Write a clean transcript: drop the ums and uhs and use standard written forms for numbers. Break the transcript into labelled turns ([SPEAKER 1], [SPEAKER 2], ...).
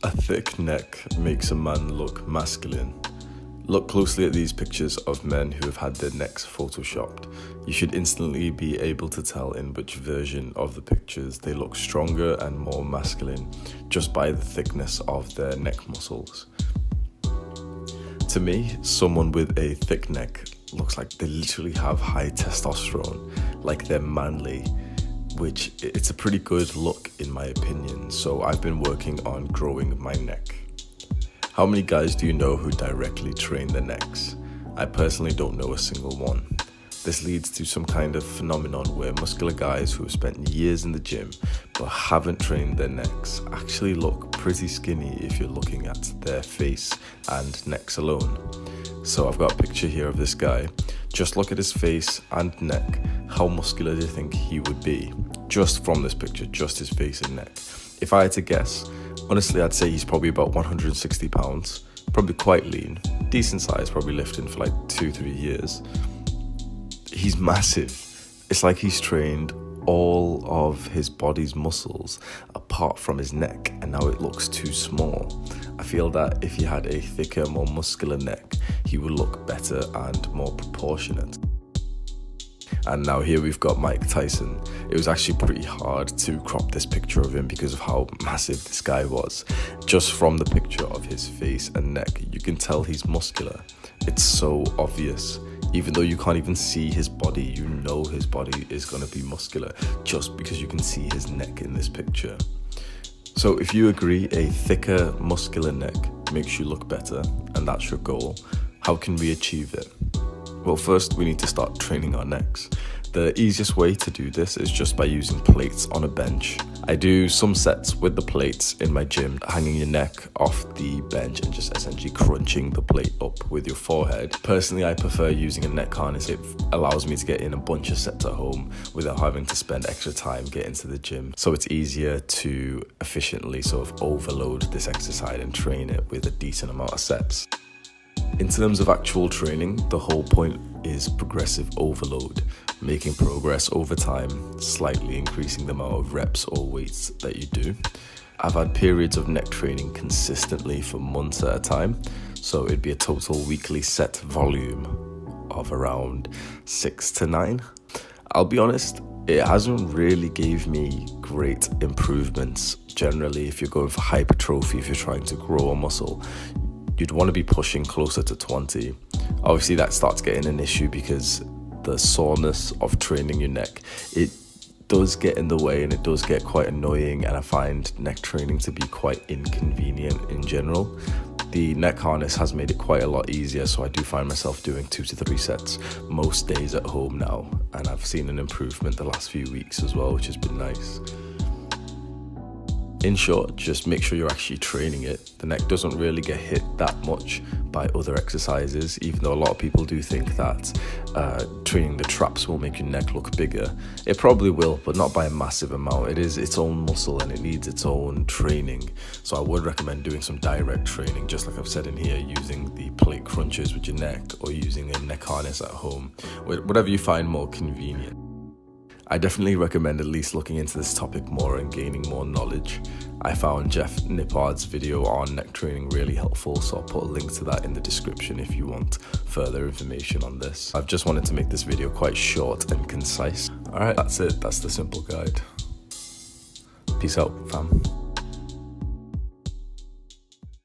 [SPEAKER 1] A thick neck makes a man look masculine. Look closely at these pictures of men who have had their necks photoshopped. You should instantly be able to tell in which version of the pictures they look stronger and more masculine just by the thickness of their neck muscles. To me, someone with a thick neck looks like they literally have high testosterone, like they're manly, which it's a pretty good look in my opinion. So I've been working on growing my neck. How many guys do you know who directly train their necks? I personally don't know a single one. This leads to some kind of phenomenon where muscular guys who have spent years in the gym but haven't trained their necks actually look pretty skinny if you're looking at their face and necks alone. So I've got a picture here of this guy. Just look at his face and neck. How muscular do you think he would be? Just from this picture, just his face and neck. If I had to guess, honestly, I'd say he's probably about 160 pounds, probably quite lean, decent size, probably lifting for like 2-3 years. He's massive. It's like he's trained all of his body's muscles apart from his neck, and now it looks too small. I feel that if he had a thicker, more muscular neck, he would look better and more proportionate. And now here we've got Mike Tyson. It was actually pretty hard to crop this picture of him because of how massive this guy was. Just from the picture of his face and neck, you can tell he's muscular. It's so obvious. Even though you can't even see his body, you know his body is going to be muscular just because you can see his neck in this picture. So if you agree a thicker, muscular neck makes you look better, and that's your goal, how can we achieve it? Well, first we need to start training our necks. The easiest way to do this is just by using plates on a bench. I do some sets with the plates in my gym, hanging your neck off the bench and just essentially crunching the plate up with your forehead. Personally, I prefer using a neck harness. It allows me to get in a bunch of sets at home without having to spend extra time getting to the gym. So it's easier to efficiently sort of overload this exercise and train it with a decent amount of sets. In terms of actual training, the whole point is progressive overload, making progress over time, slightly increasing the amount of reps or weights that you do. I've had periods of neck training consistently for months at a time, so it'd be a total weekly set volume of around 6 to 9. I'll be honest, it hasn't really gave me great improvements. Generally, if you're going for hypertrophy, if you're trying to grow a muscle, you'd want to be pushing closer to 20. Obviously that starts getting an issue because the soreness of training your neck, it does get in the way and it does get quite annoying, and I find neck training to be quite inconvenient in general. The neck harness has made it quite a lot easier, so I do find myself doing 2 to 3 sets most days at home now, and I've seen an improvement the last few weeks as well, which has been nice. In short, just make sure you're actually training it. The neck doesn't really get hit that much by other exercises, even though a lot of people do think that training the traps will make your neck look bigger. It probably will, but not by a massive amount. It is its own muscle and it needs its own training. So I would recommend doing some direct training, just like I've said in here, using the plate crunches with your neck or using a neck harness at home, whatever you find more convenient. I definitely recommend at least looking into this topic more and gaining more knowledge. I found Jeff Nippard's video on neck training really helpful, so I'll put a link to that in the description if you want further information on this. I've just wanted to make this video quite short and concise. Alright, that's it. That's the simple guide. Peace out, fam.